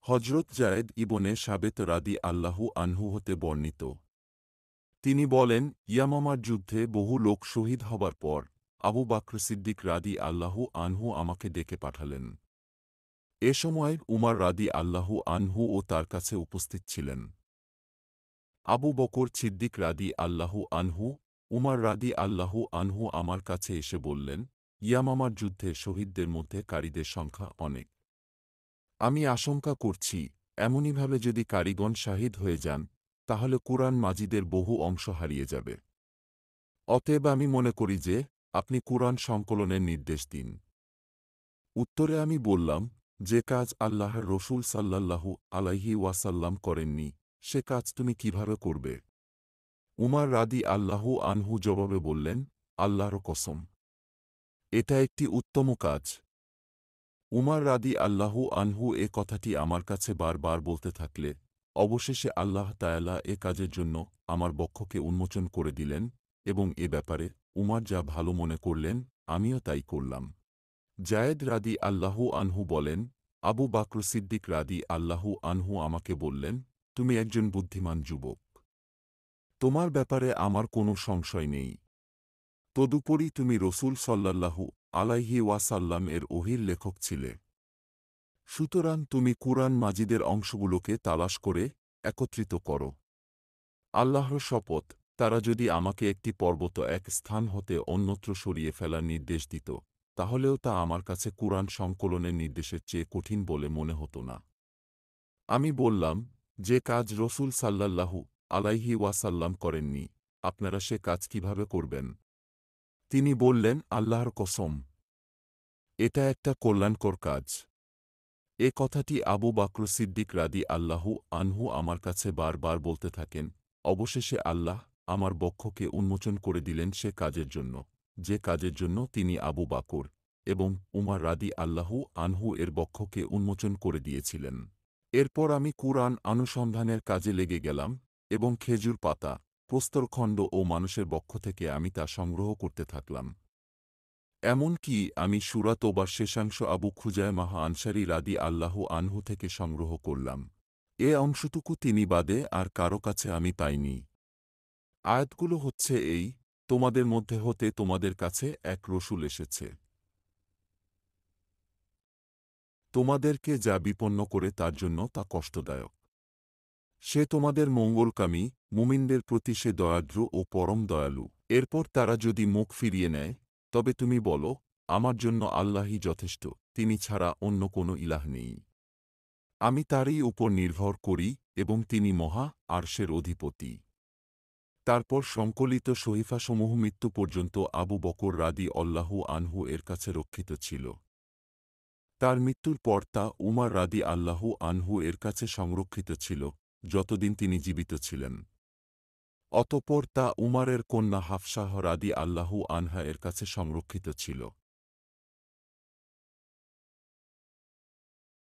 হজরত জায়েদ ইবনে সাবেত রাদি আল্লাহু আনহু হতে বর্ণিত। তিনি বলেন, ইয়ামামার যুদ্ধে বহু লোক শহীদ হবার পর আবু বকর সিদ্দিক রাদি আল্লাহু আনহু আমাকে ডেকে পাঠালেন। এ সময় উমর রাদি আল্লাহু আনহু ও তার কাছে উপস্থিত ছিলেন। আবু বকর সিদ্দিক রাদি আল্লাহু আনহু, উমর রাদি আল্লাহু আনহু আমার কাছে এসে বললেন, ইয়ামামার যুদ্ধে শহীদদের মধ্যে কারীদের সংখ্যা অনেক। আমি আশঙ্কা করছি, এমনইভাবে যদি কারিগণ শাহিদ হয়ে যান, তাহলে কুরআন মাজিদের বহু অংশ হারিয়ে যাবে। অতএব আমি মনে করি যে, আপনি কুরআন সংকলনের নির্দেশ দিন। উত্তরে আমি বললাম, যে কাজ আল্লাহর রসূল সাল্লাল্লাহু আলাইহি ওয়াসাল্লাম করেননি, সে কাজ তুমি কিভাবে করবে? উমর রাদি আল্লাহু আনহু জবাবে বললেন, আল্লাহর কসম, এটা একটি উত্তম কাজ। উমর রাদি আল্লাহু আনহু এ কথাটি আমার কাছে বারবার বলতে থাকলে অবশেষে আল্লাহ তায়ালা এ কাজের জন্য আমার বক্ষকে উন্মোচন করে দিলেন এবং এ ব্যাপারে উমর যা ভালো মনে করলেন আমিও তাই করলাম। জায়েদ রাদি আল্লাহু আনহু বলেন, আবু বকর সিদ্দিক রাদি আল্লাহু আনহু আমাকে বললেন, তুমি একজন বুদ্ধিমান যুবক। তোমার ব্যাপারে আমার কোনো সংশয় নেই। তদুপরি তুমি রসূল সাল্লাল্লাহু আলাইহি ওয়াসাল্লাম এর ওহীর লেখক ছিলে। সুতরাং তুমি কুরআন মাজিদের অংশগুলোকে তালাশ করে একত্রিত করো। আল্লাহর শপথ, তারা যদি আমাকে একটি পর্বত এক স্থান হতে অন্যত্র সরিয়ে ফেলার নির্দেশ দিত, তাহলেও তা আমার কাছে কুরআন সংকলনের নির্দেশের চেয়ে কঠিন বলে মনে হতো না। আমি বললাম, যে কাজ রসূল সাল্লাল্লাহু আলাইহি ওয়াসাল্লাম করেননি, আপনারা সে কাজ কিভাবে করবেন? তিনি বললেন, আল্লাহর কসম, এটা একটা কল্যাণকর কাজ। এ কথাটি আবু বকর সিদ্দিক রাদি আল্লাহু আনহু আমার কাছে বারবার বলতে থাকেন। অবশেষে আল্লাহ আমার বক্ষকে উন্মোচন করে দিলেন সে কাজের জন্য, যে কাজের জন্য তিনি আবু বকর এবং উমর রাদি আল্লাহু আনহু এর বক্ষকে উন্মোচন করে দিয়েছিলেন। এরপর আমি কুরআন অনুসন্ধানের কাজে লেগে গেলাম এবং খেজুর পাতা, প্রস্তরখণ্ড ও মানুষের বক্ষ থেকে আমি তা সংগ্রহ করতে থাকলাম। এমনকি আমি সূরা তোবার শেষাংশ আবু খুজায়মাহ আনসারী রাদি আল্লাহু আনহু থেকে সংগ্রহ করলাম। এ অংশটুকু তিনি বাদে আর কারো কাছে আমি পাইনি। আয়াতগুলো হচ্ছে এই, তোমাদের মধ্যে হতে তোমাদের কাছে এক রসূল এসেছে। তোমাদেরকে যা বিপন্ন করে তার জন্য তা কষ্টদায়ক। সে তোমাদের মঙ্গলকামী, মুমিনদের প্রতি সে দয়াদ্র ও পরম দয়ালু। এরপর তারা যদি মুখ ফিরিয়ে নেয়, তবে তুমি বলো, আমার জন্য আল্লাহই যথেষ্ট, তিনি ছাড়া অন্য কোনো ইলাহ নেই। আমি তারই উপর নির্ভর করি এবং তিনি মহা আরশের অধিপতি। তারপর সংকলিত সহিফাসমূহ মৃত্যু পর্যন্ত আবু বকর রাদি আল্লাহু আনহু এর কাছে রক্ষিত ছিল। তার মৃত্যুর পর তা উমর রাদি আল্লাহু আনহু এর কাছে সংরক্ষিত ছিল, যতদিন তিনি জীবিত ছিলেন। অতঃপর তা উমরের কন্যা হাফসাহ রাদি আল্লাহু আনহা এর কাছে সংরক্ষিত ছিল।